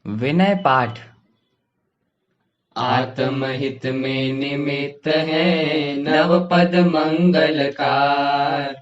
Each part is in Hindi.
विनय पाठ। आत्महित में निमित्त है नव पद मंगलकार।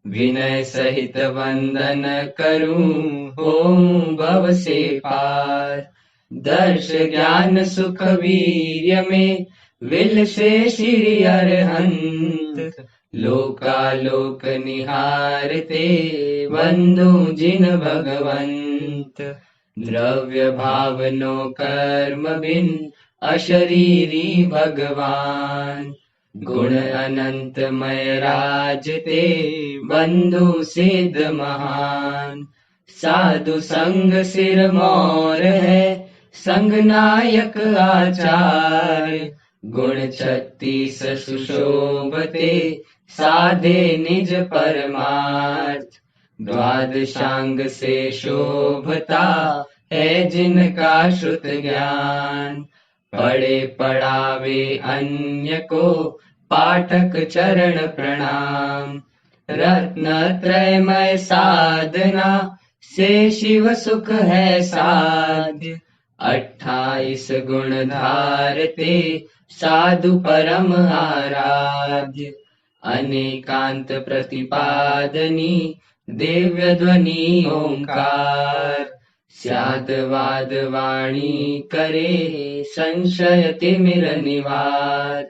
विनय सहित वंदन करूं होऊं भव से पार। दर्श ज्ञान सुख वीर्य में विल से श्री अरहंत। लोकालोक निहारते बंधु जिन भगवंत। द्रव्य भावनो कर्म बिन अशरीरी भगवान। गुण अनंतमय राजते बंधु सिद्ध महान। साधु संग सिर मोर है संग नायक आचार्य। गुण 36 सुशोभते साधे निज परमार्थ। द्वादशांग से शोभता है जिनका श्रुत ज्ञान। पढ़े पढ़ावे अन्य को पाठक चरण प्रणाम। रत्न त्रयमय साधना से शिव सुख है साध्य। 28 गुण धारते साधु परम आराध्य। अनेकांत प्रतिपादनी दिव्य ध्वनि ओंकार। स्याद वाद वाणी करे संशय तिमिर निवार।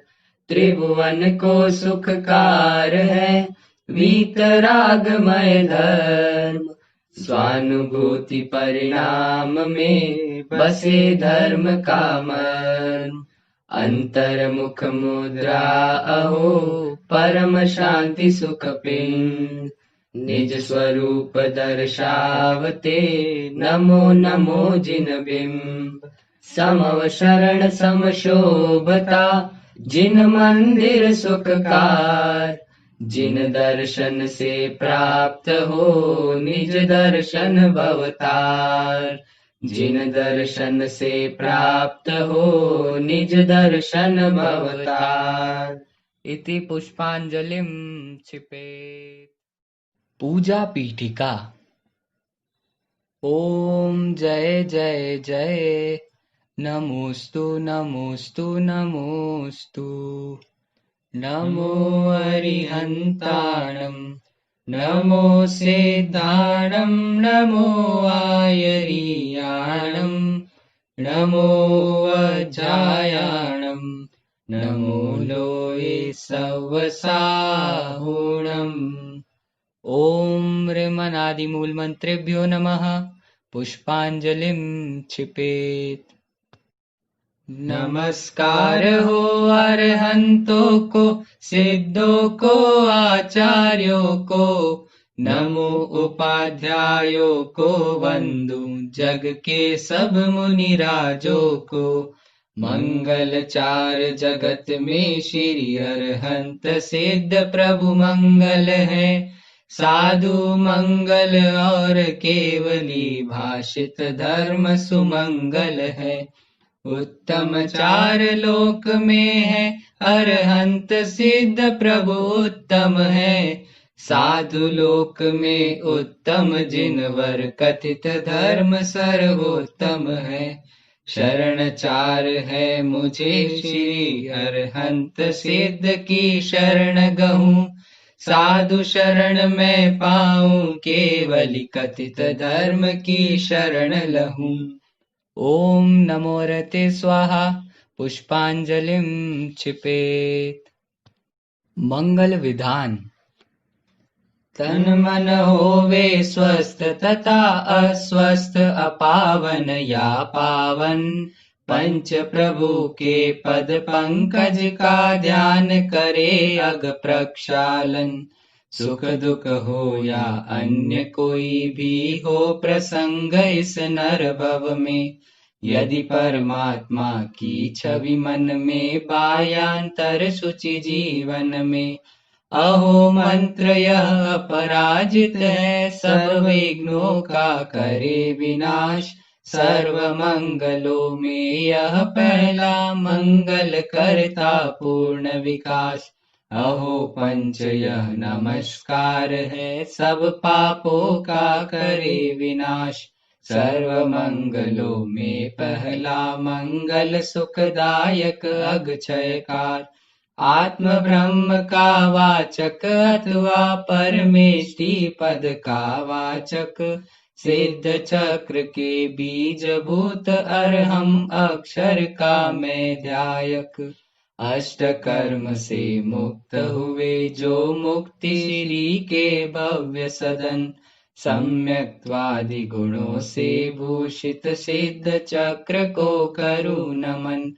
त्रिभुवन को सुखकार है वीतरागमय धर्म। स्वानुभूति परिणाम में बसे धर्म का मर्म। अंतर्मुख मुद्रा अहो परम शांति सुख पिंड। निज स्वरूप दर्शावते नमो नमो जिन बिंब। समव शरण समशोभता जिन मंदिर सुखकार। जिन दर्शन से प्राप्त हो निज दर्शन भवतार। जिन दर्शन से प्राप्त हो निज दर्शन भवतार। इति पुष्पांजलिं क्षिपेत्। पूजा पीठिका। ओम जय जय जय नमोस्तु नमोस्तु नमोस्तु। नमो अरिहन्ताणं नमो सिद्धाणं नमो आयरीयाणं नमो वज्रायाणं नमो लोये सवसाहुणम्। ओम ह्रीमनादि मूल मंत्रेभ्यो नमः। पुष्पांजलिं क्षिपेत्। नमस्कार हो अरहंतों को सिद्धों को आचार्यों को। नमो उपाध्यायों को वंदू जग के सब मुनिराजों को। मंगल चार जगत में श्री अरहंत सिद्ध प्रभु मंगल है। साधु मंगल और केवली भाषित धर्म सुमंगल है। उत्तम चार लोक में है अरहंत सिद्ध प्रभु उत्तम है। साधु लोक में उत्तम जिनवर कथित धर्म सर्वोत्तम है। शरण चार है मुझे श्री अरहंत सिद्ध की शरण गहूँ। साधु शरण में पाऊं केवली कथित धर्म की शरण लहूं। ओम नमो रते स्वाहा। पुष्पांजलिं क्षिपेत्। मंगल विधान। तन मन होवे स्वस्थ तथा अस्वस्थ अपावन या पावन। पंच प्रभु के पद पंकज का ध्यान करे अग प्रक्षालन। सुख दुख हो या अन्य कोई भी हो प्रसंग इस नर भव में। यदि परमात्मा की छवि मन में बायांतर शुचि जीवन में। अहो मंत्र यह अपराजित है सब विघ्नों का करे विनाश। सर्व मंगलों में यह पहला मंगल करता पूर्ण विकास। अहो पंच यह नमस्कार है सब पापों का करे विनाश। सर्व मंगलों में पहला मंगल सुखदायक अक्षयकार, आत्म ब्रह्म का वाचक अथवा परमेष्टि पद का वाचक, सिद्ध चक्र के बीज भूत अरहम अक्षर का मैं ध्यायक, अष्ट कर्म से मुक्त हुए जो मुक्ति श्री के भव्य सदन, सम्यक्त्वादि गुणों से भूषित सिद्ध चक्र को करूं नमन,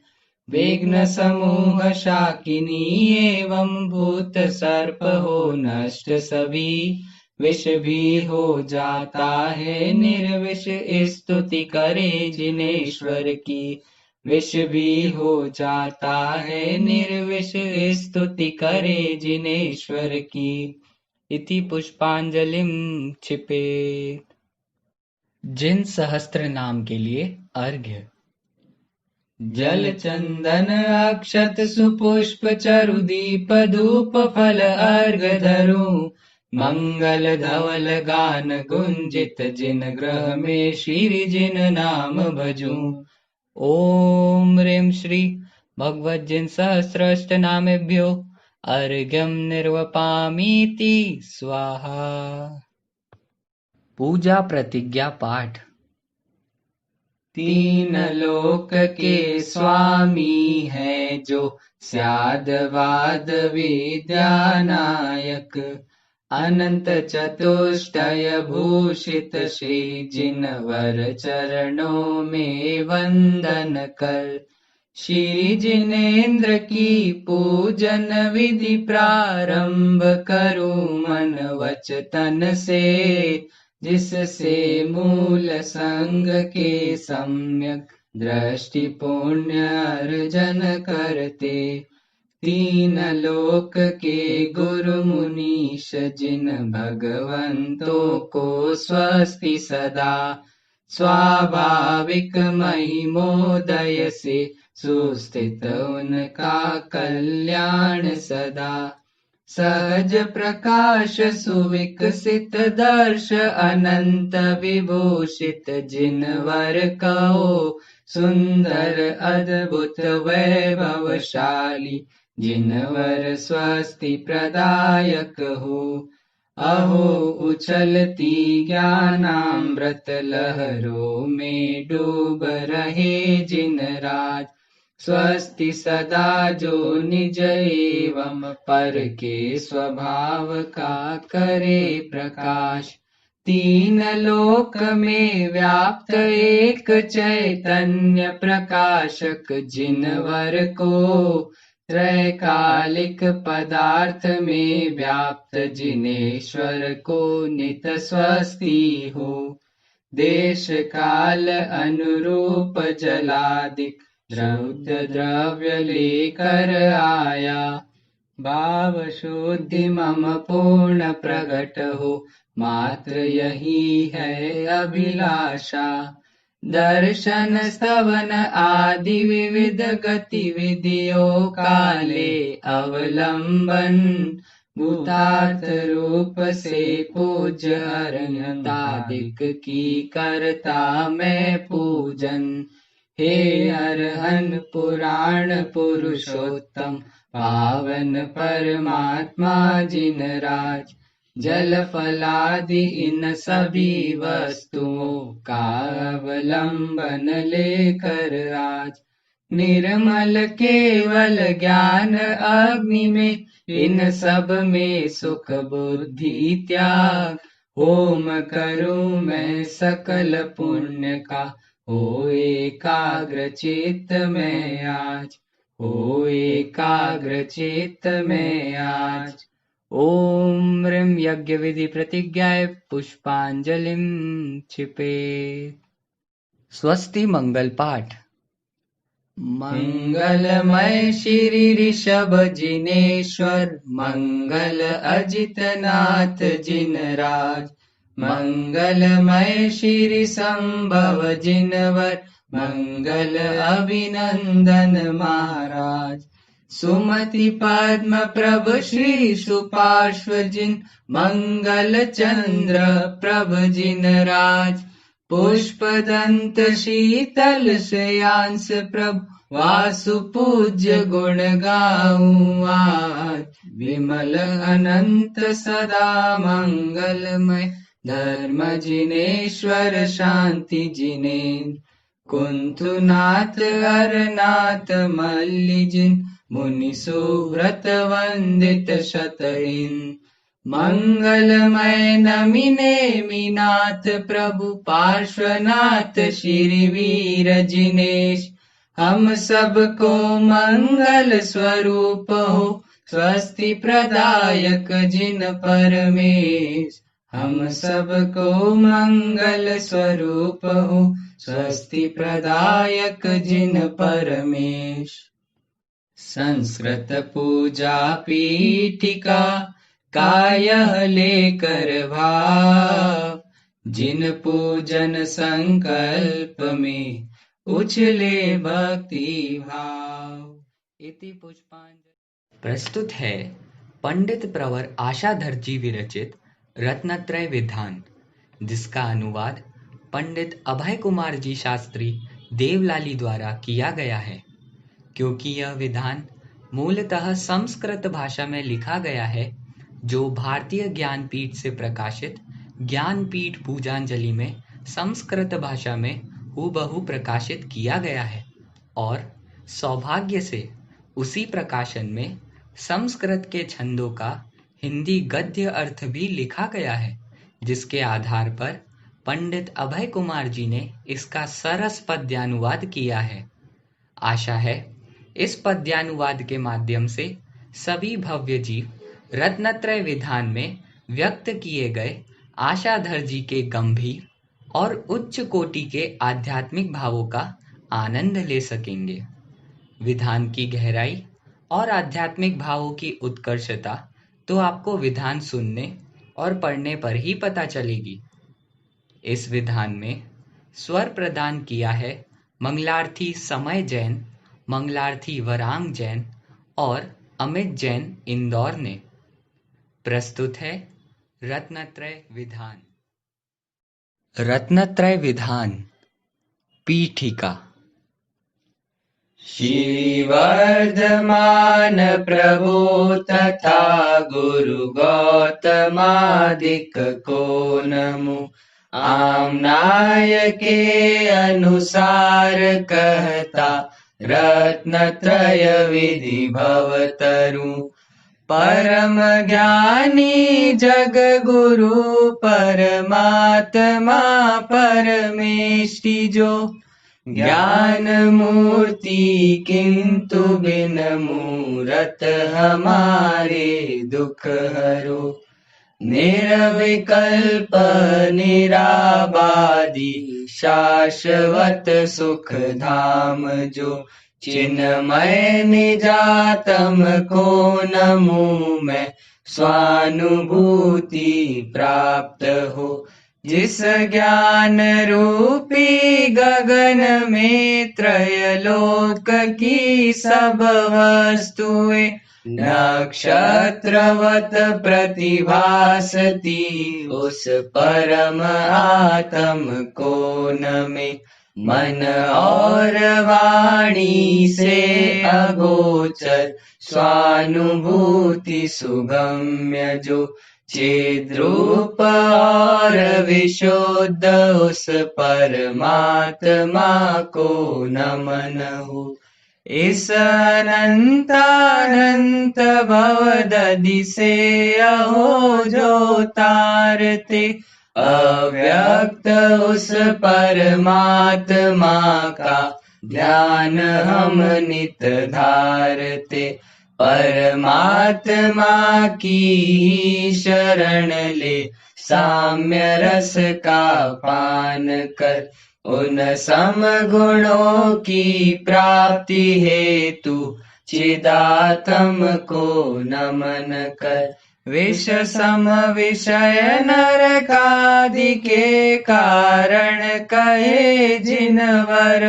विघ्न समूह शाकिनी एवं भूत सर्प हो नष्ट सभी, विष भी हो जाता है निर्विष, स्तुति करे जिनेश्वर की, विष भी हो जाता है निर्विष, स्तुति करे जिनेश्वर की। इति पुष्पांजलिम क्षिपेत। जिन सहस्त्र नाम के लिए अर्घ्य। जल चंदन अक्षत सुपुष्प चरु दीप धूप फल अर्घ धरूं, मंगल धवल गान गुंजित जिन ग्रह में श्री जिन नाम भजूं। ओम ह्रीं श्री भगवज्जिन सहस्राष्टनामेभ्यो अर्घ्यं निर्वपामीति स्वाहा। पूजा प्रतिज्ञा पाठ। तीन लोक के स्वामी है जो स्याद वाद विद्यानायक, अनंत चतुष्टय भूषित श्री जिनवर चरणों में वंदन कर, श्री जिनेन्द्र की पूजन विधि प्रारंभ करूं मन वच तन से, जिससे मूल संग के सम्यक दृष्टि पुण्य अर्जन करते, तीन लोक के गुरु मुनीश जिन भगवंतों को स्वस्ति सदा, स्वाभाविक महिमोदय से सुस्थित उनका कल्याण सदा, सहज प्रकाश सुविकसित दर्श अनंत विभूषित जिनवर कहो, सुंदर अद्भुत वैभवशाली जिनवर स्वस्ति प्रदायक हो, अहो उछलती ज्ञानामृत लहरों में डूब रहे जिन राज, स्वस्ति सदा जो निज एवं पर के स्वभाव का करे प्रकाश, तीन लोक में व्याप्त एक चैतन्य प्रकाशक जिनवर को, त्रैकालिक पदार्थ में व्याप्त जिनेश्वर को नित स्वस्ति हो, देश काल अनुरूप जलादिक रौद्र द्रव्य लेकर आया, भाव शुद्धि मम पूर्ण प्रगट हो, मात्र यही है अभिलाषा, दर्शन स्तवन आदि विविध गतिविधियों काले अवलंबन, भूतार्थ रूप से पूज्य अरहंतादिक की करता मैं पूजन, हे अरहन पुराण पुरुषोत्तम पावन परमात्मा जिन राज, जल फलादि इन सभी वस्तुओं का अवलंबन लेकर आज, निर्मल केवल ज्ञान अग्नि में इन सब में सुख बुद्धि त्याग, होम करूं मैं सकल पुण्य का, हो एकाग्र चित्त में आज, हो एकाग्र चित्त में आज। ओम ह्रीं यज्ञ विधि प्रतिज्ञाय पुष्पांजलिम क्षिपेत। स्वस्ति मंगल पाठ। मंगलमय श्री ऋषभ जिनेश्वर, मंगल अजित नाथ जिन राज, मंगलमय श्री संभव जिनवर, मंगल अभिनंदन महाराज, सुमति पद्म प्रभ श्री सुपार्श्व जिन, मंगल चंद्र प्रभ जिन राज, पुष्पदंत शीतल श्रेयांस प्रभु वासु पूज्य गुण गाऊं आज। विमल अनंत सदा मंगलमय धर्म जिनेश्वर शांति जिनेन्द्र। कुंतुनाथ हरनाथ मल्लिजिन मुनि सुव्रत वंदित शतइन। मंगलमय नमिने मीनाथ प्रभु पार्श्वनाथ श्री वीर जिनेश। हम सबको मंगल स्वरूप हो स्वस्ति प्रदायक जिन परमेश। हम सबको मंगल स्वरूप हो स्वस्ति प्रदायक जिन परमेश। संस्कृत पूजा पीठिका कायः लेकर भाव। जिन पूजन संकल्प में उछले भक्ति भाव। इति पुष्पांजलि। प्रस्तुत है पंडित प्रवर आशाधर जी विरचित रत्नत्रय विधान, जिसका अनुवाद पंडित अभय कुमार जी शास्त्री देवलाली द्वारा किया गया है। क्योंकि यह विधान मूलतः संस्कृत भाषा में लिखा गया है, जो भारतीय ज्ञानपीठ से प्रकाशित ज्ञानपीठ पूजांजलि में संस्कृत भाषा में हूबहू प्रकाशित किया गया है, और सौभाग्य से उसी प्रकाशन में संस्कृत के छंदों का हिंदी गद्य अर्थ भी लिखा गया है, जिसके आधार पर पंडित अभय कुमार जी ने इसका सरस पद्यानुवाद किया है। आशा है इस पद्यानुवाद के माध्यम से सभी भव्य जीव रत्नत्रय विधान में व्यक्त किए गए आशाधर जी के गंभीर और उच्च कोटि के आध्यात्मिक भावों का आनंद ले सकेंगे। विधान की गहराई और आध्यात्मिक भावों की उत्कर्षता तो आपको विधान सुनने और पढ़ने पर ही पता चलेगी। इस विधान में स्वर प्रदान किया है मंगलार्थी समय जैन, मंगलार्थी वरांग जैन और अमित जैन इंदौर ने। प्रस्तुत है रत्नत्रय विधान। रत्नत्रय विधान पीठिका। श्री वर्धमान प्रभु तथा गुरु गौतमादिक को नमो। आमनाय के अनुसार कहता रत्नत्रय विधि भवतरु। परम ज्ञानी जग गुरु परमात्मा परमेष्टि जो। ज्ञान मूर्ति किंतु बिन मूरत हमारे दुख हरो। निर्विकल्प निराबादी शाश्वत सुख धाम जो। चिन्मय निजातम को नमो मैं स्वानुभूति प्राप्त हो। जिस ज्ञान रूपी गगन में त्रयलोक की सब वस्तुएं नक्षत्रवत प्रतिभासती। उस परम आत्म को नमे। मन और वाणी से अगोचर स्वानुभूति सुगम्य जो। चिद्रूप और विशुद्ध उस परमात्मा को नमन हो। इस अनंतानंत भवदधि से अहो जो तारते। अव्यक्त उस परमात्मा का ध्यान हम नित धारते। परमात्मा की शरण ले साम्य रस का पान कर। उन समगुणों की प्राप्ति हेतु चिदात्म को नमन कर। विष सम विषय नरकादि के कारण कहे जिनवर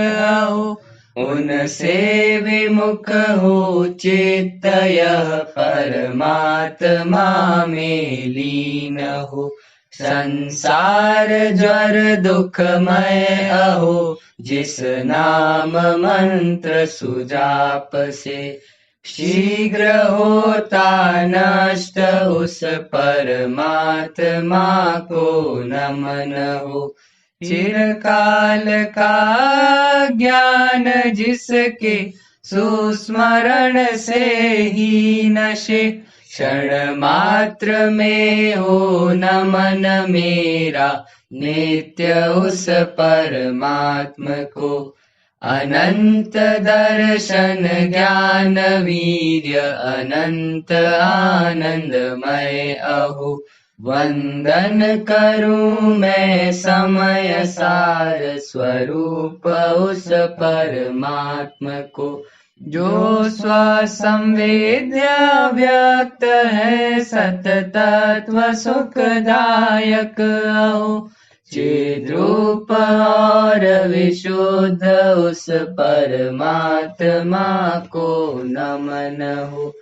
हो। उनसे विमुख हो चित्त यह परमात्मा में लीन हो। संसार ज्वर दुखमय अहो, जिस नाम मंत्र सुजाप से शीघ्र होता नष्ट, उस परमात्मा को नमन हो। चिरकाल का ज्ञान जिसके सुस्मरण से ही नशे, क्षण मात्र में हो नमन मेरा नित्य उस परमात्म को। अनंत दर्शन ज्ञान वीर्य अनंत आनंदमय अहो, वंदन करूं मैं समय सार स्वरूप उस परमात्म को। जो स्वसंवेद्य व्यक्त है सत तत्व सुखदायक अहो, चिद्रूप और विशुद्ध उस परमात्मा को नमन हो।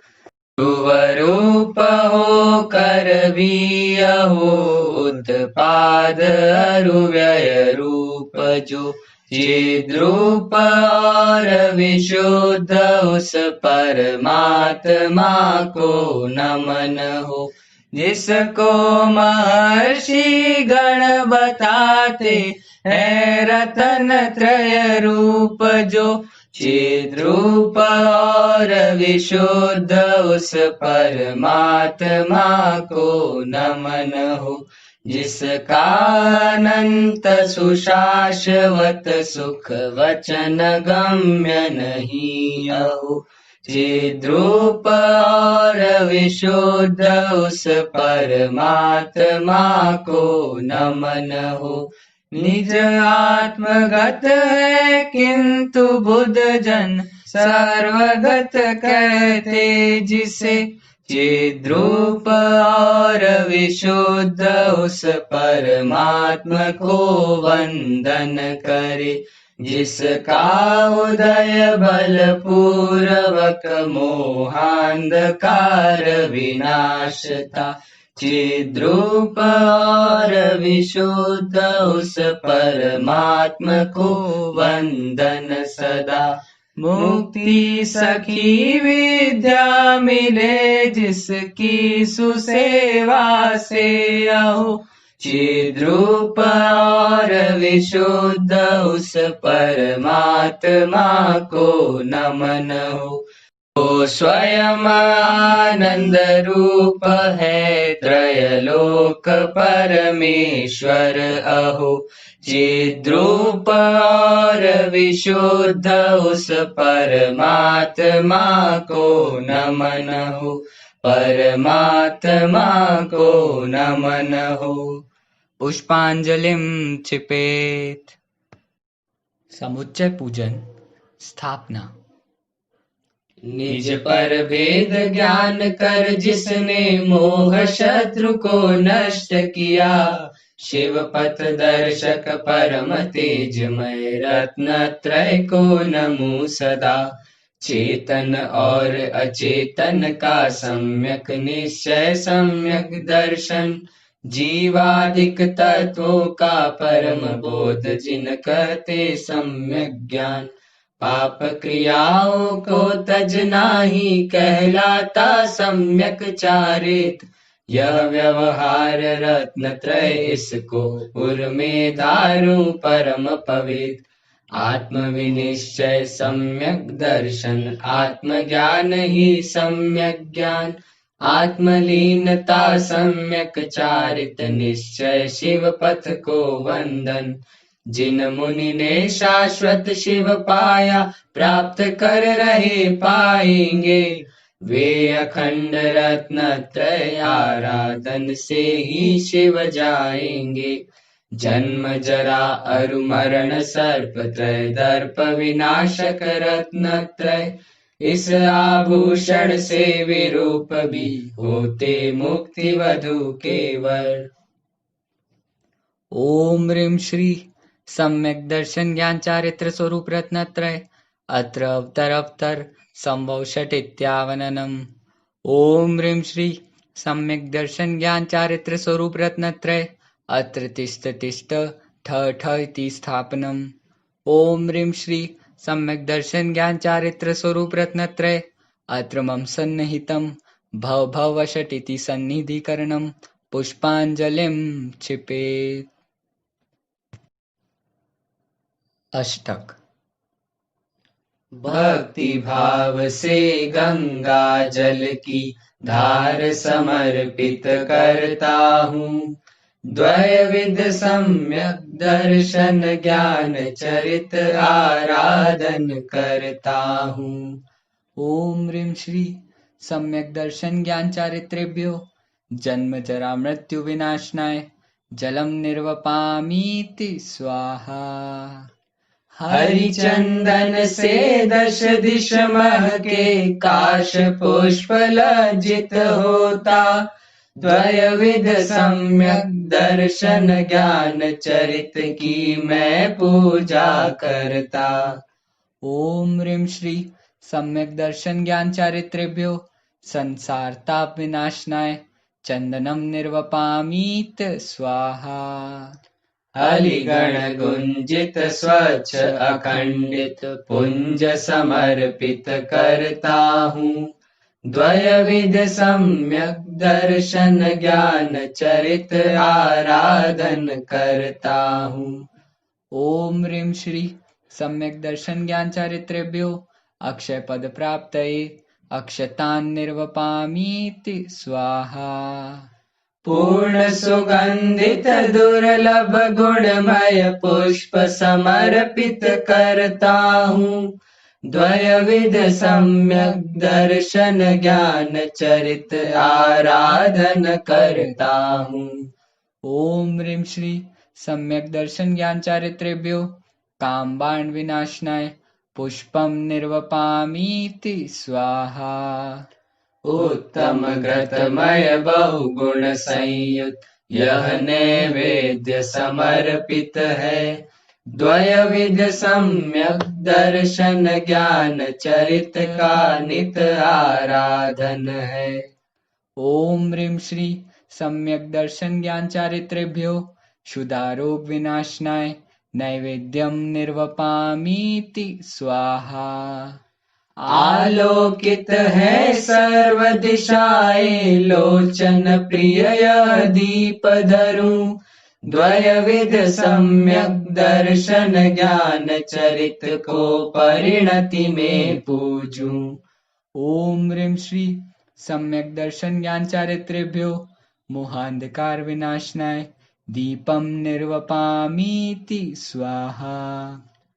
ध्रुवरूप हो कर भी अहो, उत्पाद अरुव्यय रूप जो, चिद्रूप और विशुद्ध उस परमात्मा को नमन हो। जिसको महर्षि गण बताते है रतन त्रय रूप जो, चिद्रूप और विशुद्ध उस परमात्मा को नमन हो। जिसका अनंत सुशाश्वत सुख वचन गम्य नहीं अहो, चिद्रूप और विशुद्ध उस परमात्मा को नमन हो। निज आत्मगत है किंतु बुद्ध जन सर्वगत कहते जिसे, चिद्रूप और विशुद्ध उस परमात्मा को वंदन करे। जिसका उदय बल पूर्वक मोहांधकार विनाश था, चिद्रूप और विशुद्ध उस परमात्मा को वंदन सदा। मुक्ति सखी विद्या मिले जिसकी सुसेवा से अहो, चिद्रूप और विशुद्ध उस परमात्मा को नमन हो। वो स्वयं आनंद रूप है त्रयलोक परमेश्वर अहो, चिद्रूप और विशुद्ध उस परमात्मा को नमन हो। परमात्मा को नमन हो। पुष्पांजलिं क्षिपेत। समुच्चय पूजन स्थापना। निज पर भेद ज्ञान कर जिसने मोह शत्रु को नष्ट किया, शिव पथ दर्शक परम तेजमय रत्नत्रय को नमो सदा। चेतन और अचेतन का सम्यक निश्चय सम्यक दर्शन, जीवादिक तत्वों का परम बोध जिन कहते सम्यक ज्ञान। पाप क्रियाओं को तजना ही कहलाता सम्यक चारित, यह व्यवहार रत्न त्रय इसको उर में धारूं परम पवित्र। आत्म विनिश्चय सम्यक दर्शन, आत्मज्ञान ही सम्यक ज्ञान। आत्मलीनता सम्यक चारित निश्चय, शिव पथ को वंदन। जिन मुनि ने शाश्वत शिव पाया, प्राप्त कर रहे पाएंगे, वे अखंड रत्न त्रय आराधन से ही शिव जाएंगे। जन्म जरा अरु मरण सर्प त्रय दर्प विनाशक रत्न त्रय, इस आभूषण से विरूप भी होते मुक्ति वधु केवल। ओम ह्रीं श्री सम्यक दर्शन ज्ञान चारित्र स्वरूप रत्नत्रय अत्र अवतर संभव षट इत्यावननम्। ओम ह्रीं श्री सम्यक दर्शन ज्ञान चारित्र स्वरूप रत्नत्रय अत्र तिष्ठ तिष्ठ ठ ठ इति स्थापनम्। ओम ह्रीं श्री सम्यक् दर्शन ज्ञान चारित्र स्वरूप रत्नत्रय अत्र मम सन्निहितं भव भव वषट् इति सन्निधिकरणं पुष्पाञ्जलिं क्षिपेत्। अष्टक। भक्ति भाव से गंगा जल की धार समर्पित करता हूँ। द्वयविध सम्यक दर्शन ज्ञान चरित आराधन करता हूँ। ओम ह्रीं श्री सम्यक् दर्शन ज्ञान चारित्रेभ्यो जन्म जरा मृत्यु विनाशनाय जलम निर्वपामीति स्वाहा। हरिचंदन से दश दिश महके काश पुष्प लज्जित होता। द्वयविध सम्यक दर्शन ज्ञान चरित की मैं पूजा करता। ओम ह्रीं श्री सम्यक् दर्शन ज्ञान चारित्रेभ्यो संसार ताप विनाशनाय चंदनम निर्वपामीत स्वाहा। अलिगण गुंजित स्वच्छ अखंडित पुंज समर्पित करता हूँ। द्वयविध सम्यक दर्शन ज्ञान चरित आराधन करता हूँ। ओम ह्रीं श्री सम्यक् दर्शन ज्ञान चारित्रेभ्यो अक्षय पद प्राप्तये अक्षतान् निर्वपामीति स्वाहा। पूर्ण सुगंधित दुर्लभ गुणमय पुष्प समर्पित करता हूँ। द्वयविध सम्यक दर्शन ज्ञान चरित आराधन करता हूँ। ओम ह्रीं श्री सम्यक् दर्शन ज्ञान चारित्रेभ्यो काम बाण विनाशनाय पुष्पम निर्वपामीति स्वाहा। उत्तम घृतमय बहुगुण संयुत यह नैवेद्य समर्पित है। द्वयविध सम्यक दर्शन ज्ञान चरित का नित आराधन है। ओम ह्रीं श्री सम्यक् दर्शन ज्ञान चारित्रेभ्यो क्षुधारोग विनाशनाय नैवेद्यम निर्वपामीति स्वाहा। आलोकित है सर्व दिशाएं लोचन प्रिय यह दीप धरूं। द्वयविध सम्यक दर्शन ज्ञान चरित को परिणति में पूजूं। ओम ह्रीं श्री सम्यक् दर्शन ज्ञान चारित्रेभ्यो मोहांधकार विनाशनाय दीपम निर्वपामीति स्वाहा।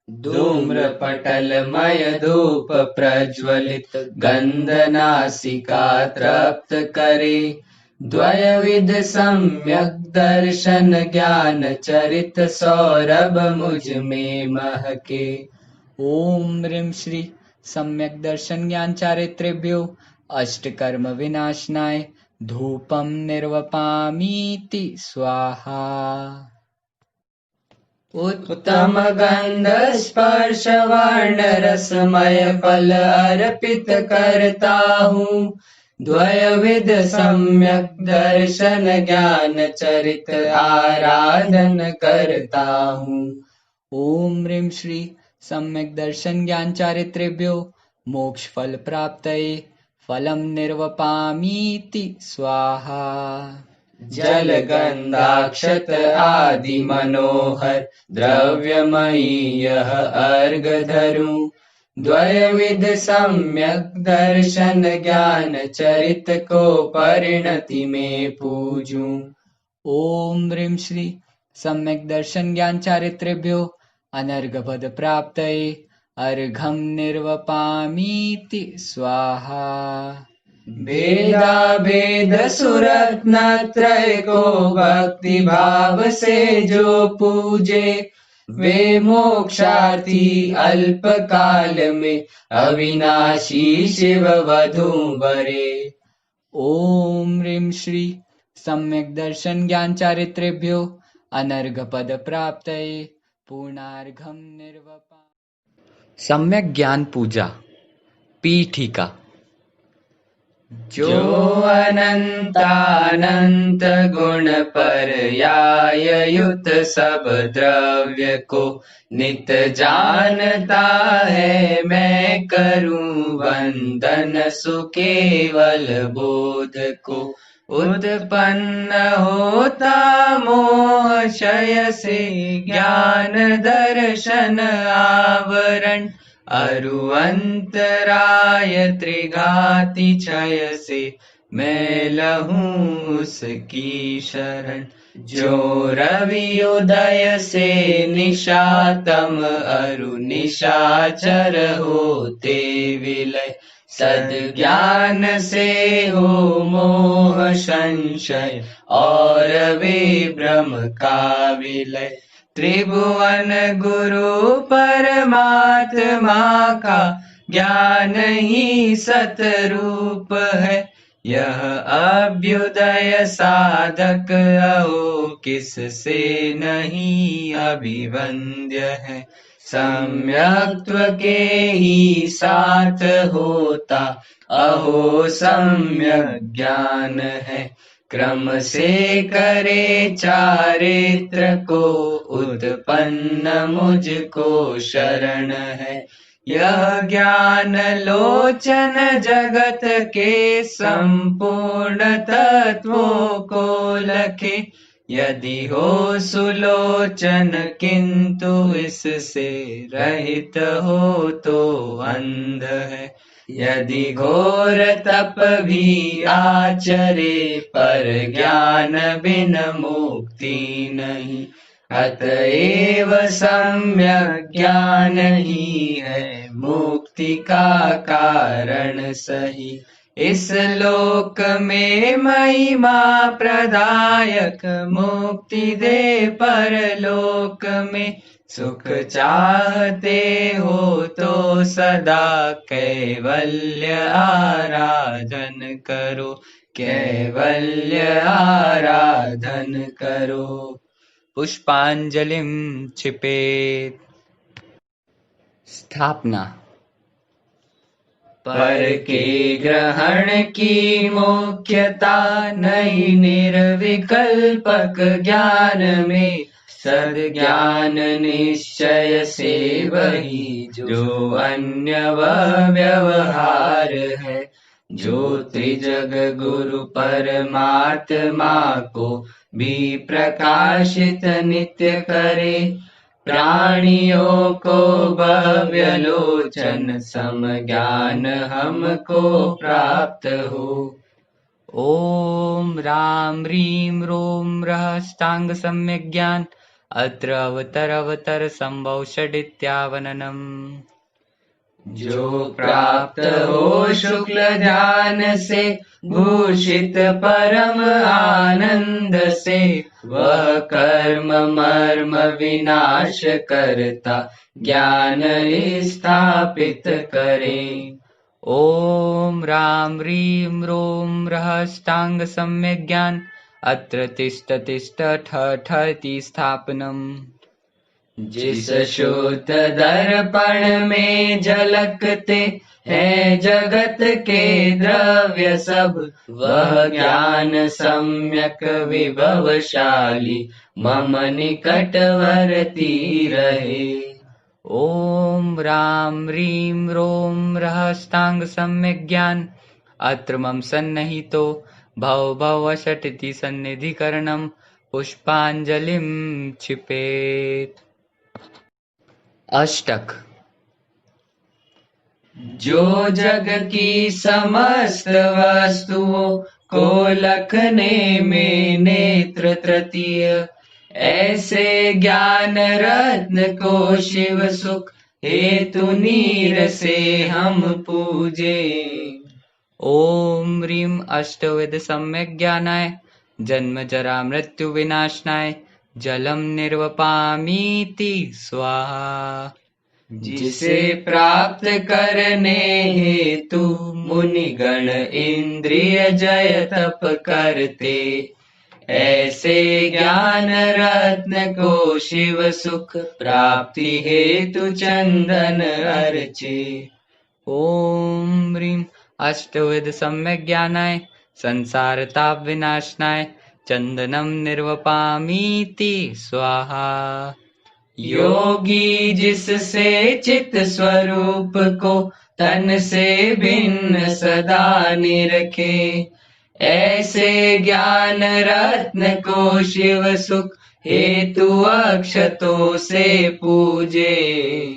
धूम्र पटलमय धूप प्रज्वलित गंध नासिका तृप्त करे। द्वयविध सम्यक दर्शन ज्ञान चरित सौरभ मुझ में महके। ओम ह्रीं श्री सम्यक् दर्शन ज्ञान चारित्रेभ्यो अष्टकर्म विनाशनाय धूपम निर्वपामीति स्वाहा। उत्तम गंध स्पर्श वर्ण रसमय फल अर्पित करता हूँ। द्वयविध सम्यक दर्शन ज्ञान चरित आराधन करता हूँ। ओम ह्रीं श्री सम्यक् दर्शन ज्ञान चारित्रेभ्यो मोक्ष फल प्राप्तये फलम निर्वपामीति स्वाहा। जल गंधाक्षत आदि मनोहर द्रव्यमयी यह अर्घ धरूं। द्वयविध सम्यक दर्शन ज्ञान चरित को परिणति में पूजूं। ओम ह्रीं श्री सम्यक् दर्शन ज्ञान चारित्रेभ्यो अनर्घ पद प्राप्तये अर्घम निर्वपामीति स्वाहा। भेदा भेद सुरत्नत्रय को भक्ति भाव से जो पूजे वे मोक्षार्थी अल्प काल में अविनाशी शिव वधू वरे। ओम ह्रीं श्री सम्यक् दर्शन ज्ञान चारित्रेभ्यो अनर्घ पद प्राप्तये पूर्णार्घम निर्वपा। सम्यक ज्ञान पूजा पीठिका। जो अनंतानंत गुण पर्याय युत सब द्रव्य को नित जानता है, मैं करूं वंदन सुकेवल बोध को। उत्पन्न होता मोह क्षय से ज्ञान दर्शन आवरण, अरु अंतराय त्रिघाति क्षय से मैं लहूं उसकी शरण। जो रवि उदय से निशातम अरु निशाचर होते विलय, सद्ज्ञान से हो मोह संशय और विभ्रम का विलय। त्रिभुवन गुरु परमात्मा का ज्ञान ही सतरूप है, यह अभ्युदय साधक अहो किससे नहीं अभिवंद्य है। सम्यक्त्व के ही साथ होता अहो सम्यक ज्ञान है, क्रम से करे चारित्र को उत्पन्न मुझको शरण है। यह ज्ञान लोचन जगत के संपूर्ण तत्वों को लखे, यदि हो सुलोचन किंतु इससे रहित हो तो अंध है। यदि घोर तप भी आचरे पर ज्ञान बिन मुक्ति नहीं, अतएव सम्यक ज्ञान ही है मुक्ति का कारण सही। इस लोक में महिमा प्रदायक मुक्ति दे, परलोक में सुख चाहते हो तो सदा कैवल्य आराधन करो, कैवल्य आराधन करो। पुष्पांजलिं क्षिपेत्। स्थापना। पर के ग्रहण की मुख्यता नहीं, निर्विकल्पक ज्ञान में सद्ज्ञान निश्चय से वही जो अन्य व्यवहार है। जो त्रिजग गुरु परमात्मा को भी प्रकाशित नित्य करे, प्राणियों को भव्य लोचन सम ज्ञान हमको प्राप्त हो। ओम राम ह्रीं रोम रहस्तांग सम्यक ज्ञान, अत्र अवतर संभव षडित्यावननम्। जो प्राप्त हो शुक्ल ध्यान से भूषित परम आनंद से, वह कर्म मर्म विनाश करता ज्ञान स्थापित करे। ओम राम ह्रीं रोम रहस्तांग सम्यक ज्ञान, अत्र तिष्ठ तिष्ठ ठ इति स्थापनम्। जिस शुद्ध दर्पण में झलकते हैं जगत के द्रव्य सब, वह ज्ञान सम्यक विभवशाली मम निकटवर्ती रहे। ओम राम ह्रीं रोम रहस्तांग सम्यक ज्ञान, अत्र मम सन्निहितो भव भव षटिति सन्निधिकरणम्। पुष्पांजलिं क्षिपेत्। अष्टक। जो जग की समस्त वस्तुओं को लखने में नेत्र तृतीय, ऐसे ज्ञान रत्न को शिव सुख हेतु नीर से हम पूजे। ओम ह्रीं अष्टविध सम्यक ज्ञानाय, जन्म जरा मृत्यु विनाशनाय, जलम निर्वपामीति स्वाहा। जिसे प्राप्त करने हेतु मुनिगण इंद्रिय जय तप करते, ऐसे ज्ञान रत्न को शिव सुख प्राप्ति हेतु चंदन अर्चे। ओम ह्रीं अष्टविध सम्यक ज्ञानाय संसार ताप विनाशनाय चंदनम निर्वपामीति स्वाहा। योगी जिससे चित स्वरूप को तन से भिन्न सदा निरखे, ऐसे ज्ञान रत्न को शिव सुख हेतु अक्षतों से पूजे।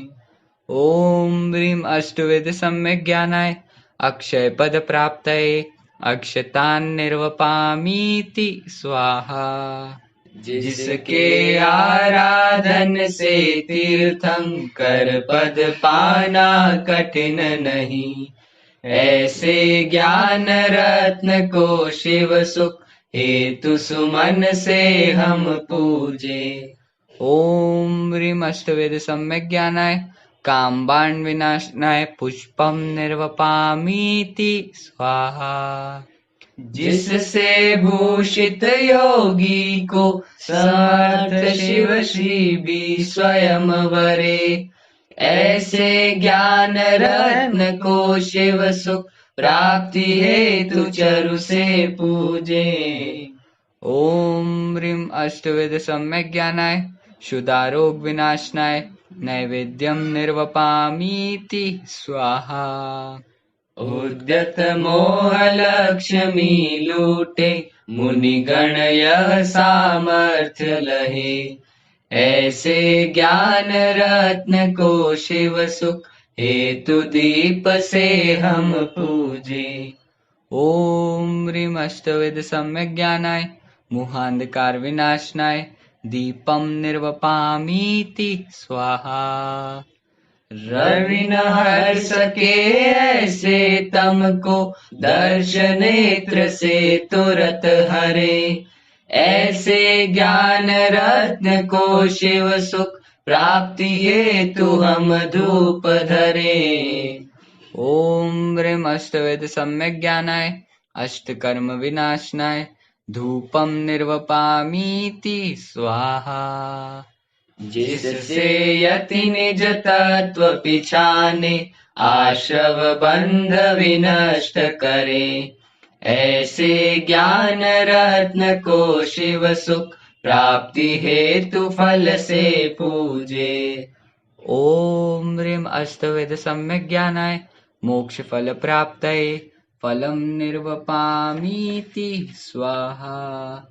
ओम ह्रीं अष्टविध सम्यक ज्ञानाय अक्षय पद प्राप्तये अक्षतान निर्वपामीति स्वाहा। जिसके आराधन से तीर्थंकर पद पाना कठिन नहीं, ऐसे ज्ञान रत्न को शिव सुख हेतु सुमन से हम पूजे। ओम ह्रीं अष्टविध सम्यक ज्ञानाय कामबाण विनाशनाय पुष्पम निर्वपामीति स्वाहा। जिससे भूषित योगी को समर्थ शिव श्री भी स्वयं वरे, ऐसे ज्ञान रत्न को शिव सुख प्राप्ति हेतु चरु से पूजे। ओम ह्रीं अष्टविध सम्यक ज्ञानाय शुदारोग विनाशनाय नैवेद्यम निर्वपामीति स्वाहा। उद्यत मोह लक्ष्मी लूटे मुनिगण यह सामर्थ्य लहे, ऐसे ज्ञान रत्न को शिव सुख हेतु दीप से हम पूजे। ओम ह्रीं अष्टविध सम्यक ज्ञानाय मुहांधकार विनाशनाय दीपम निर्वपामीति स्वाहा। रवि न हर सके ऐसे तम को दर्श नेत्र से तुरत हरे, ऐसे ज्ञान रत्न को शिव सुख प्राप्ति हेतु हम धूप धरे। ओम ह्रीं अष्टविध सम्यक ज्ञानाय अष्टकर्म विनाशनाय धूपम निर्वपामीति स्वाहा। जिससे यति निज तत्व पिछाने आश्रव बंध विनष्ट करे, ऐसे ज्ञान रत्न को शिव सुख प्राप्ति हेतु फल से पूजे। ओम ह्रीं अष्टविध सम्यक ज्ञानाय मोक्ष फल प्राप्तये फलम निर्वपामीति स्वाहा।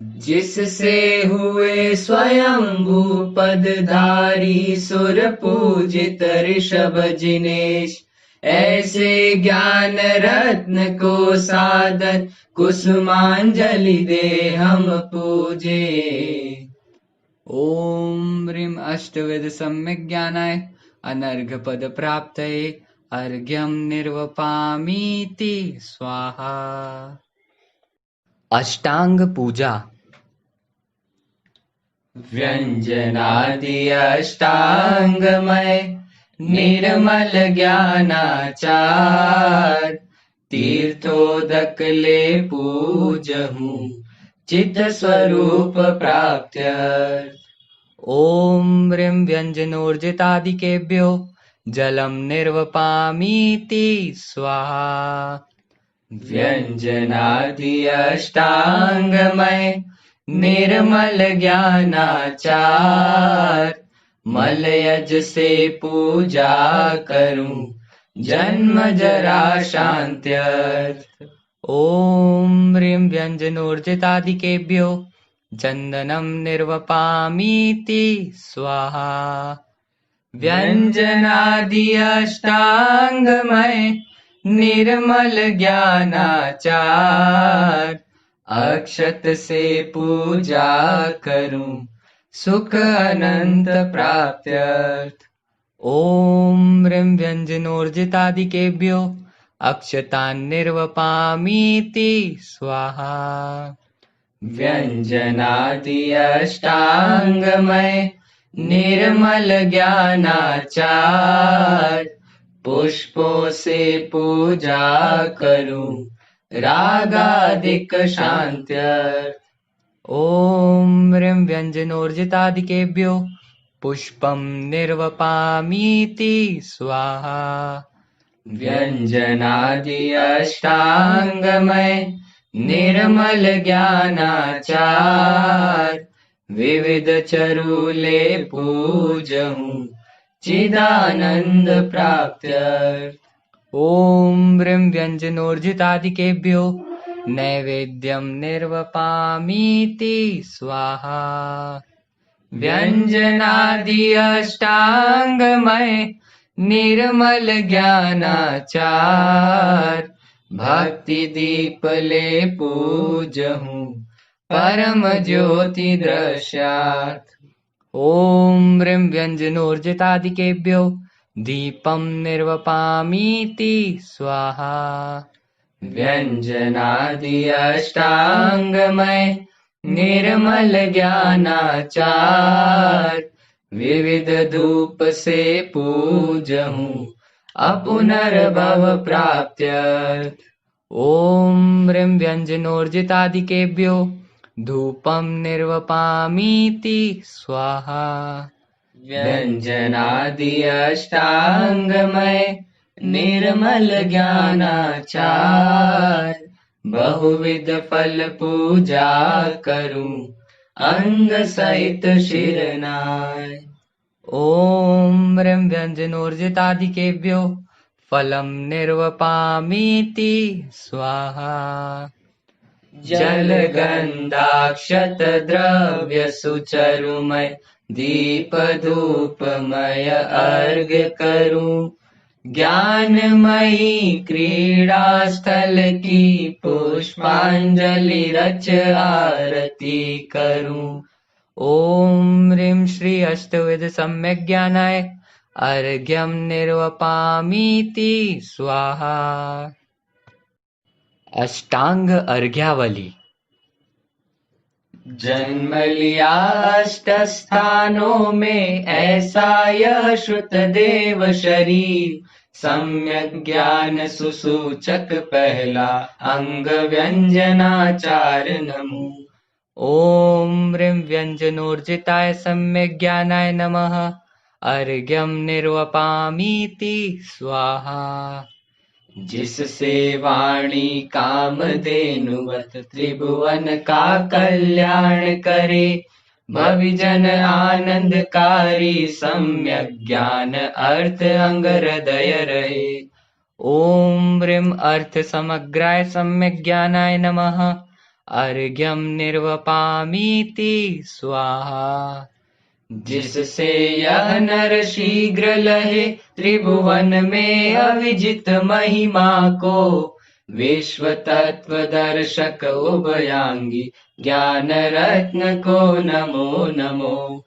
जिससे हुए स्वयंभू पदधारी सुर पूजित ऋषभ जिनेश, ऐसे ज्ञान रत्न को सादर कुसुमांजलि दे हम पूजे। ओम ह्रीं अष्टविध सम्यक ज्ञानाय अनर्घ पद प्राप्तये अर्घ्यम निर्वपामीति स्वाहा। अष्टांग पूजा। व्यंजनादि अष्टांगमय निर्मल ज्ञानाचार, तीर्थोदक ले पूजहूँ चित स्वरूप प्राप्त्यर्थ। ओम ह्रीं व्यंजनोर्जितादिकेभ्यो जलम निर्वपामीति स्वाहा। व्यंजनादि अष्टांगमय निर्मल ज्ञानाचार, मलयज से पूजा करूं जन्म जरा शांत्यर्थ। ओम ह्रीं व्यंजनोर्जितादिकेभ्यो चंदनम निर्वपामीति स्वाहा। व्यंजनादि अष्टांगमय निर्मल ज्ञानाचार, अक्षत से पूजा करूं सुख अनंत प्राप्त्यर्थ। ओम ह्रीं व्यंजनोर्जितादिकेभ्यो अक्षतान निर्वपामीति स्वाहा। व्यंजनादि अष्टांगमय निर्मल ज्ञानाचार, पुष्पों से पूजा करूं रागादिक शांत्यर्थ। ओम ह्रीं व्यंजनोर्जितादिकेभ्यो पुष्पम निर्वपामीति स्वाहा। व्यञ्जनादि अष्टाङ्गमय निर्मल ज्ञानाचार विविध चरूले पूजहूँ चिदानंद प्राप्त्यर्थ। ॐ ह्रीं व्यञ्जनोर्जितादिकेभ्यो नैवेद्यं निर्वपामीति स्वाहा। व्यञ्जनादि अष्टाङ्गमय निर्मल ज्ञानाचार भक्ति दीपले पूजहूँ परम ज्योति दृश्यात्। ॐ ह्रीं व्यञ्जनोर्जितादिकेभ्यो दीपं निर्वपामीति स्वाहा। व्यञ्जनादि अष्टाङ्गमय निर्मल ज्ञानाचार विविध धूप से पूजहूँ अपुनर्भव प्राप्त्यर्थ। ॐ ह्रीं व्यञ्जनोर्जितादिकेभ्यो धूपं निर्वपामीति स्वाहा। व्यञ्जनादि अष्टाङ्गमय निर्मल ज्ञानाचार बहुविध फल पूजा करूं अंग सहित शिरनाय। ॐ ह्रीं व्यञ्जनोर्जितादिकेभ्यो फलं निर्वपामीति स्वाहा। जलगन्धाक्षत द्रव्य सुचरुमय दीप धूपमय अर्घ्य करूं ज्ञानमयी क्रीड़ा स्थल की पुष्पांजलि रच आरती करूं। ॐ ह्रीं श्री अष्टविध सम्यक् ज्ञानाय अर्घ्यं निर्वपामीति स्वाहा। अष्टांग अर्घ्यावली। जन्म लिया अष्ट स्थानों में ऐसा यह श्रुत देव शरीर सम्यक ज्ञान सुसूचक पहला अंग व्यंजनाचार नमो। ॐ ह्रीं व्यञ्जनोर्जिताय सम्यक् ज्ञानाय नमः। अर्घ्यं निर्वपामीति स्वाहा। जिससे वाणी कामधेनुवत त्रिभुवन का कल्याण करे भविजन आनंदकारी सम्यक ज्ञान अर्थ अंग हृदय रहे। ॐ ह्रीं अर्थ समग्राय सम्यक् ज्ञानाय नमः। अर्घ्यं निर्वपामीति स्वाहा। जिससे यह नर शीघ्र लहे त्रिभुवन में अविजित महिमा को विश्व तत्व दर्शक उभयांगी ज्ञान रत्न को नमो नमो।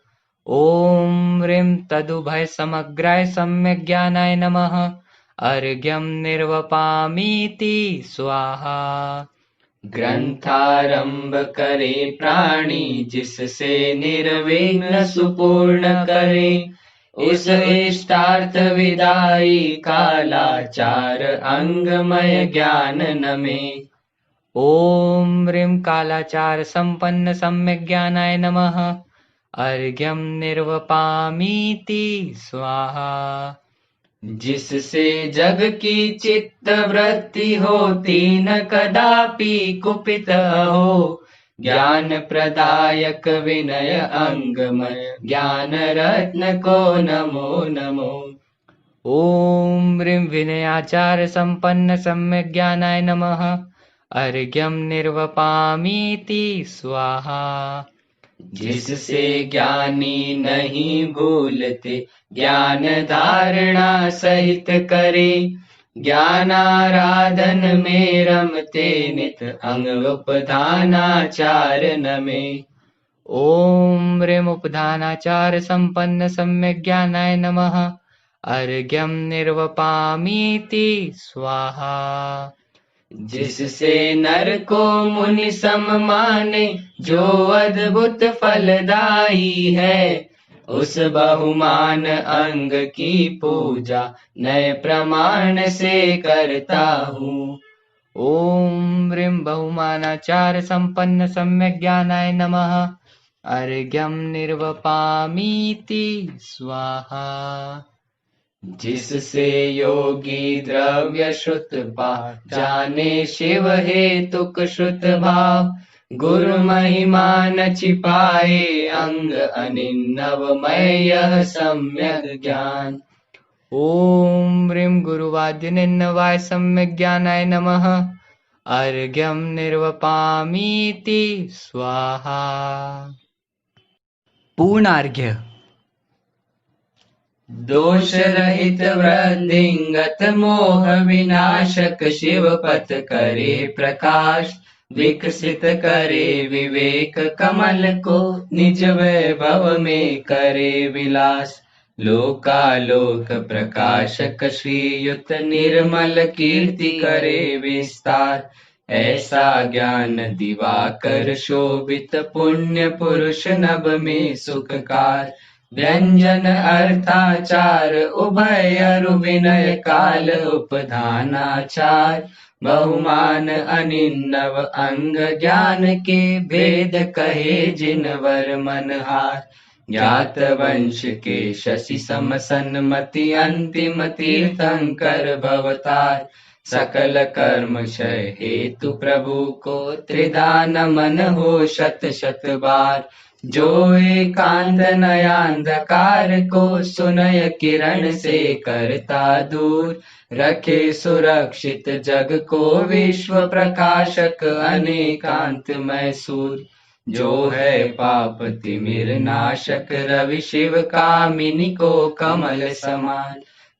ॐ ह्रीं तदुभय समग्राय सम्यक् ज्ञानाय नमः। अर्घ्यं निर्वपामीति स्वाहा। ग्रंथारंभ करे प्राणी जिससे निर्विघ्न सुपूर्ण करे उस इष्टार्थ विदाई कालाचार अंगमय ज्ञान नमे। ॐ ह्रीं कालाचार संपन्न सम्यक् ज्ञानाय नमः। अर्घ्यं निर्वपामीति स्वाहा। जिससे जग की चित्त वृत्ति होती न कदापि कुपित हो ज्ञान प्रदायक विनय अंगमय ज्ञान रत्न को नमो नमो। ॐ ह्रीं विनयाचार संपन्न सम्यक् ज्ञानाय नमः। अर्घ्यं निर्वपामीति स्वाहा। जिससे ज्ञानी नहीं भूलते ज्ञान धारणा सहित करे ज्ञानाराधन में रमते नित अंग उपधानाचार नमे। ॐ ह्रीं उपधानाचार संपन्न सम्यक् ज्ञानाय नमः। अर्घ्यं निर्वपामीति स्वाहा। जिससे नर को मुनि सम माने जो अद्भुत फलदायी है उस बहुमान अंग की पूजा नए प्रमाण से करता हूँ। ॐ ह्रीं बहुमानाचार संपन्न सम्यक् ज्ञानाय नमः। अर्घ्यं निर्वपामीति स्वाहा। जिससे योगी द्रव्य श्रुत पा जाने शिव हेतुक श्रुत भाव गुरु महिमा न छिपाए अंग अनिन्नवमय यह सम्यक ज्ञान। ओम ह्रीं गुरुवाद्य निन्नवाय सम्यक ज्ञानाय नमः। अर्घ्यं निर्वपामीति स्वाहा। पूर्णार्घ्य। दोष रहित वृद्धिंगत मोह विनाशक शिव पथ करे प्रकाश विकसित करे विवेक कमल को निज वैभव में करे विलास। लोकालोक प्रकाशक श्रीयुत निर्मल कीर्ति करे विस्तार। ऐसा ज्ञान दिवाकर शोभित पुण्य पुरुष नभ में सुखकार। व्यंजन अर्थाचार उभय अरु विनय काल उपधानाचार। बहुमान अनिन्नव अंग ज्ञान के भेद कहे जिनवर मनहार। ज्ञात वंश के शशि सम सन्मति अंतिम तीर्थंकर भवतार। सकल कर्म क्षय हेतु प्रभु को त्रिधा नमन हो शत शत बार। जो एकांत नयांधकार को सुनय किरण से करता दूर। रखे सुरक्षित जग को विश्व प्रकाशक अनेकांतमय सूर। जो है पाप तिमिर नाशक रवि शिव कामिनी को कमल समान।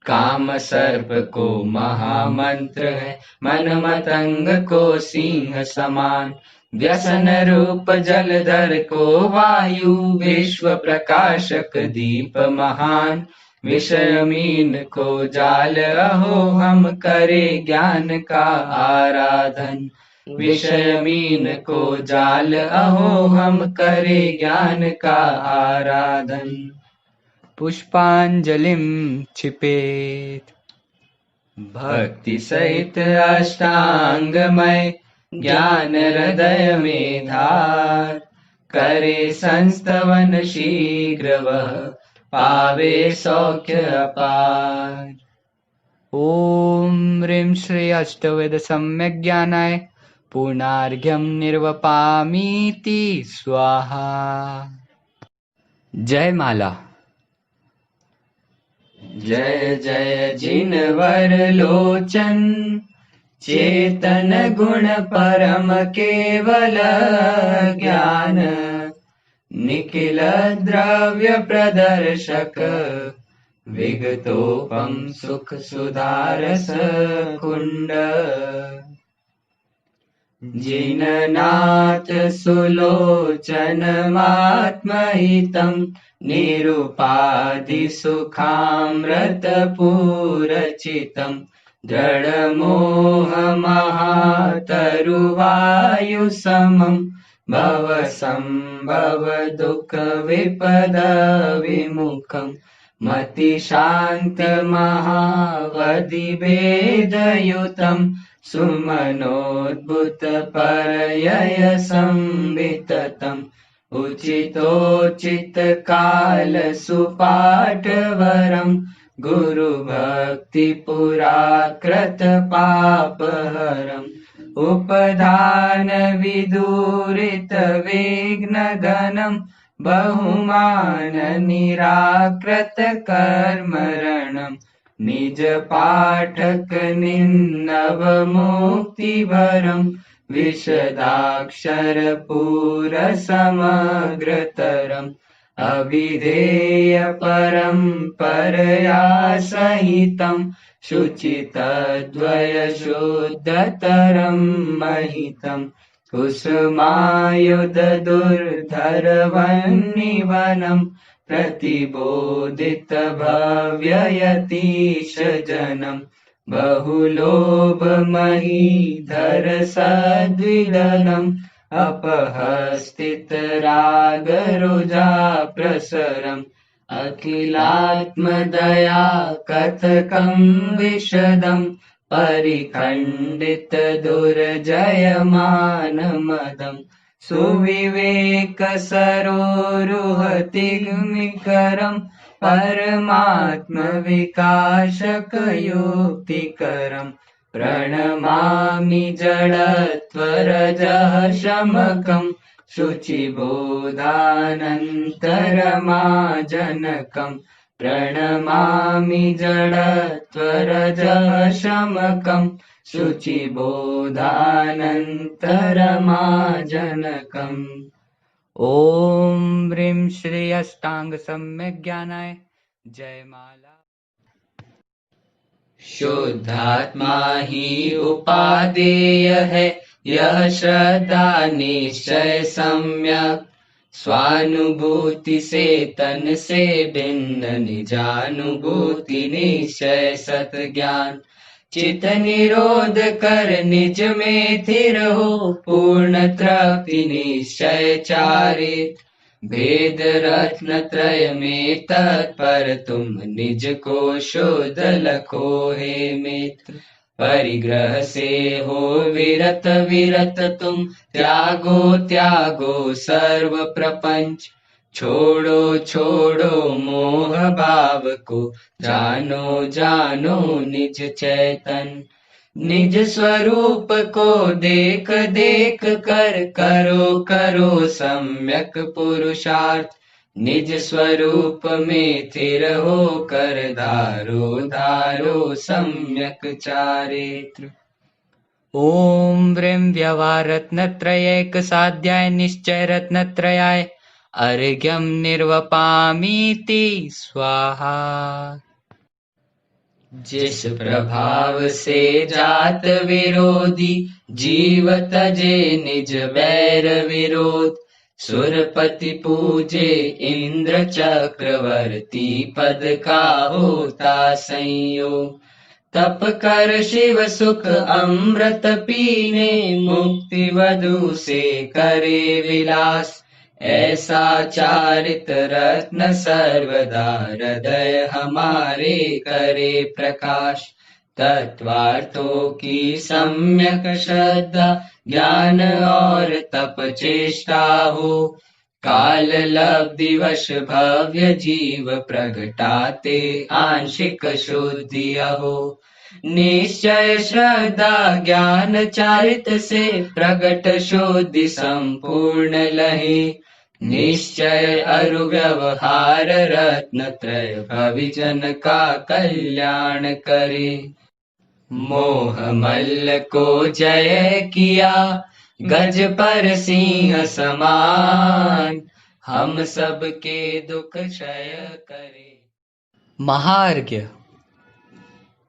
काम सर्प को महामंत्र है मन मतंग को सिंह समान। व्यसन रूप जलधर को वायु विश्व प्रकाशक दीप महान। विषय मीन को जाल अहो हम करे ज्ञान का आराधन। विषय मीन को जाल अहो हम करे ज्ञान का आराधन। पुष्पांजलिं क्षिपेत। भक्ति सहित अष्टांगमय ज्ञान हृदय में धार। करे संस्तवन शीघ्र वह पावे सौख्य अपार। ओम ह्रीं श्री अष्टवेद सम्यक ज्ञानाय पूर्णार्घ्यं निर्वपामीति स्वाहा। जय माला। जय जय जिनवर लोचन चेतन गुण परम केवल ज्ञान। निखिल द्रव्य प्रदर्शक विगतोपम सुख सुधारस कुंड। जिननाथ सुलोचन आत्महितं निरुपाधि सुखामृत पूरचितं। दृढ़ मोह महातरुवायु समं भव संभव दुख विपद विमुखम्। मति शांत महावधि भेदयुतं सुमनोद्भुत परयय संविततम्। उचितोचित काल सुपाठवरम् गुरु भक्ति पुराकृत पापहरम्। उपधान विदूरित विघ्न घनम् बहुमान निराकृत कर्मरणम्। निज पाठक निन्नव मुक्तिभरम् विशदाक्षर पूर समग्रतरम्। अभिधेय परम्परया सहितं शुचितद्वय शुद्धतरं महितम्। कुसुमायुध दुर्धर वह्निवनं प्रतिबोधित भव्य यतीश जनम्। बहुलोभ महीधर सद्विदनम् अपहस्तित राग रुजा प्रसरम्। अखिलात्मदया कथकं विशदम् परिखण्डित दुर्जयमान मदम्। सुविवेक सरोरुहतिग्मिकरम् परमात्म विकाशक युक्तिकरम् प्रणमामि जडत्वरजः शमकम् शुचिबोधानन्तरमाजनकम् प्रणमामि जडत्वरजः शमकम् शुचिबोधानन्तरमाजनकम्। ॐ ह्रीं श्री अष्टांग सम्यक ज्ञानाय जयमाला। शुद्धात्मा ही उपादेय है, यह श्रद्धा निश्चय सम्यक। स्वानुभूति से तन से भिन्न निजानुभूति निश्चय सत ज्ञान। चित निरोध कर निज में स्थिर हो, पूर्ण तृप्ति निश्चय चारित। भेद रत्न त्रय में तत्पर तुम निज को शुद्ध लखो हे मित्र। परिग्रह से हो विरत विरत तुम, त्यागो त्यागो सर्व प्रपंच। छोड़ो छोड़ो मोह भाव को, जानो जानो निज चैतन। निज स्वरूप को देख देख कर करो करो सम्यक पुरुषार्थ। निज स्वरूप में स्थिर हो कर धारो धारो सम्यक चारित्र। ओम ह्रीं व्यवहार रत्नत्रयैक साध्याय निश्चय रत्नत्रयाय अर्घ्यं निर्वपामीति स्वाहा। जिस प्रभाव से जात विरोधी जीव तजे निज वैर विरोध। सुरपति पूजे इंद्र चक्रवर्ती, पद का होता संयोग। तप कर शिव सुख अमृत पीने, मुक्ति वधु से करे विलास। ऐसा चारित रत्न सर्वदा हृदय हमारे करे प्रकाश। तत्वार्थों की सम्यक श्रद्धा ज्ञान और तप चेष्टा हो। काल लब्धिवश भव्य जीव प्रगटाते आंशिक शुद्धि हो। निश्चय श्रद्धा ज्ञान चारित से प्रगट शुद्धि संपूर्ण लहे। निश्चय अरु व्यवहार रत्न त्रय भविजन का कल्याण करे। मोह मल्ल को जय किया गज पर सिंह समान, हम सबके दुख क्षय करे। महार्घ्य।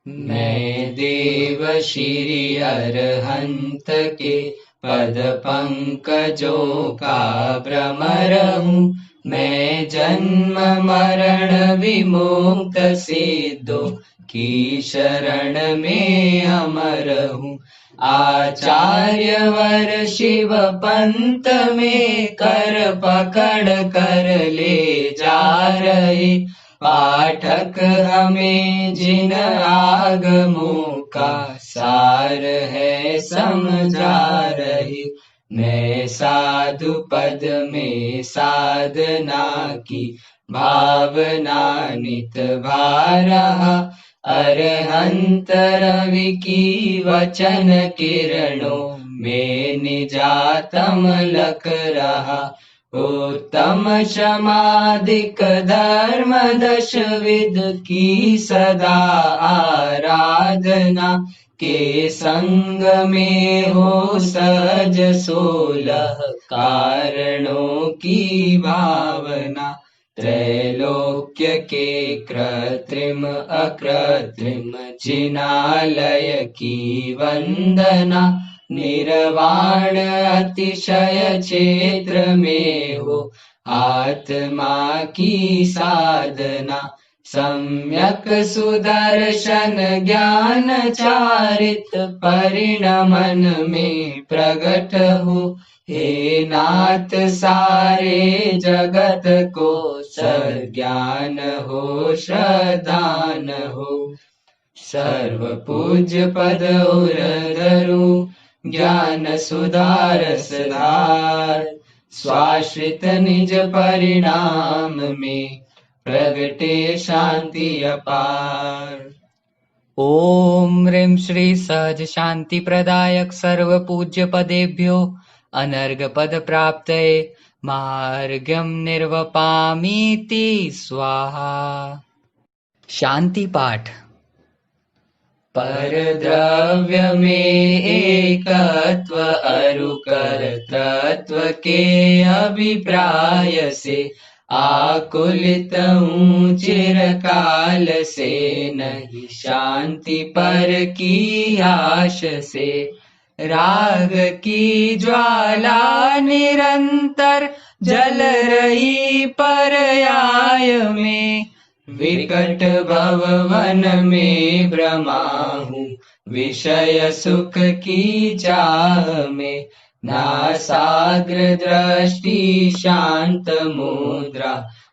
मैं देव श्री अरहंत के पद पंकजों का भ्रमर हूँ। मैं जन्म मरण विमुक्त सिद्धों की शरण में अमर हूँ। आचार्य वर शिव पंत में कर पकड़ कर ले जा रहे। पाठक हमें जिन आगमों का सार है समझा रहे। मैं साधु पद में साधना की भावना नित भा रहा। अरहंत रवि की वचन किरणों में निजातम लख रहा। उत्तम क्षमाधिक धर्म दश विध की सदा आराधना। के संग में हो सहज 16 कारणों की भावना। त्रैलोक्य के कृत्रिम अकृत्रिम जिनालय की वंदना। निर्वाण अतिशय क्षेत्र में हो आत्मा की साधना। सम्यक सुदर्शन ज्ञान चारित परिणमन में प्रगट हो। हे नाथ सारे जगत को सज्ञान हो श्रद्धान हो। सर्व पूज्य पद उरधरु ज्ञान सुधार सधार। स्वाश्रित निज परिणाम में प्रगटे शांति अपार। ओम ह्रीं श्री सहज शांति प्रदायक सर्व पूज्य पदेभ्यो अनर्घ पद प्राप्तये मार्गम निर्वपामीति स्वाहा। शांति पाठ। पर द्रव्य में एकत्व अरुकर तत्व के अभिप्राय से आकुलित हूँ चिरकाल से, नहीं शांति पर की आश से। राग की ज्वाला निरंतर जल रही पर्याय में, विकट भवन में भ्रमा हूँ विषय सुख की चाह में। नासाग्र दृष्टि शांत मुद्रा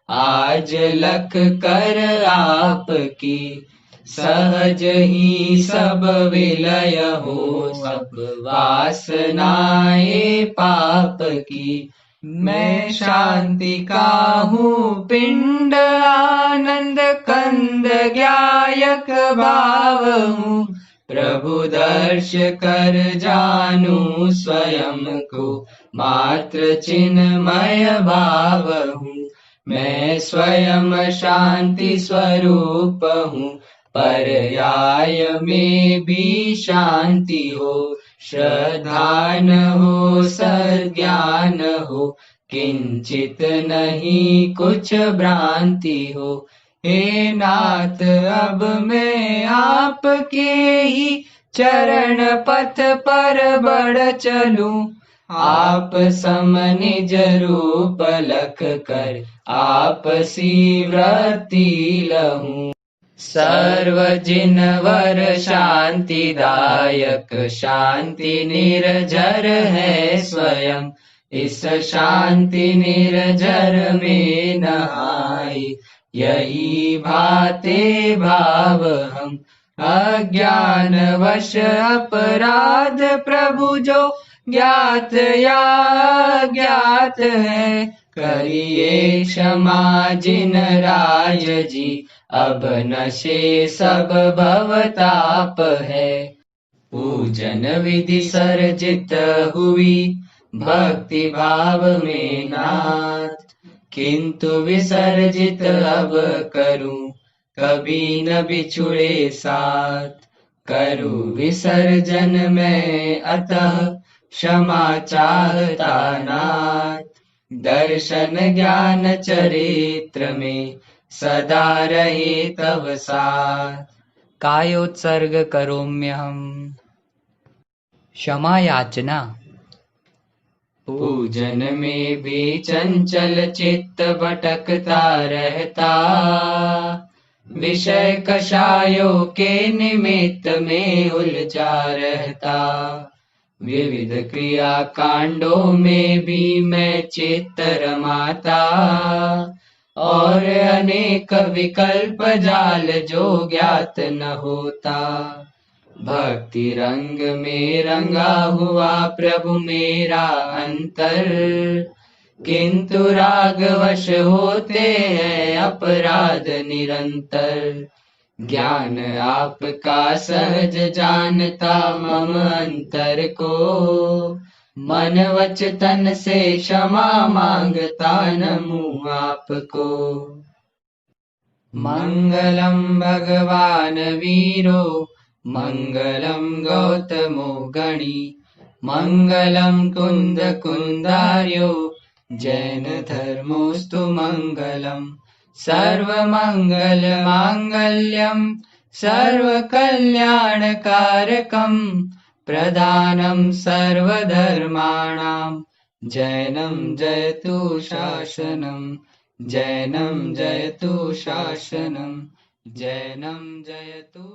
आज लख कर आपकी, सहज ही सब विलय हो सब वासनाएं पाप की। मैं शांति का हूँ पिंड आनंद कंद ज्ञायक भाव हूँ, प्रभु दर्श कर जानू स्वयं को मात्र चिन्मय भाव हूँ। मैं स्वयं शांति स्वरूप हूँ, पर्याय में भी शांति हो। श्रद्धा न हो सज्ञान हो, किंचित नहीं कुछ भ्रांति हो। हे नाथ अब मैं आपके ही चरण पथ पर बढ़ चलूं, आप सम निज रूप लख कर आपसी वृत्ति लहूं। सर्व जिनवर शांतिदायक शांति निर्जर है स्वयं, इस शांति निर्जर में नहाई यही भाते भाव हम। अज्ञान वश अपराध प्रभु जो ज्ञात या अज्ञात है, करिए क्षमा जिन राज जी अब नशे सब भवताप है। पूजन विधि सर्जित हुई भक्ति भाव में नाथ, किंतु विसर्जित अब करूं कभी न बिछुड़े साथ। करूं विसर्जन में अतः क्षमा चाहता नाथ, दर्शन ज्ञान चरित्र में सदा रहे तब साथ। कायोत्सर्ग करोम्यहम्। क्षमा याचना। पूजन में भी चंचल चित्त भटकता रहता, विषय कषायों के निमित्त में उलझा रहता। विविध क्रिया कांडों में भी मैं चित्त रमाता, और अनेक विकल्प जाल जो ज्ञात न होता। भक्ति रंग में रंगा हुआ प्रभु मेरा अंतर, किंतु रागवश होते हैं अपराध निरंतर। ज्ञान आपका सहज जानता मम अंतर को, मन वच तन से क्षमा मांगता नमूँ आपको। मंगलम भगवान वीरो मंगलम गौतमो गणी, मंगलम कुंद कुंदार्यो जैन धर्मोस्तु मंगलम। सर्वमंगल मांगल्यम सर्वकल्याणकारकम, प्रधानम सर्वधर्माणां जैनम जयतु शासनम। जैनम जयतु शासनम, जैनम जयतु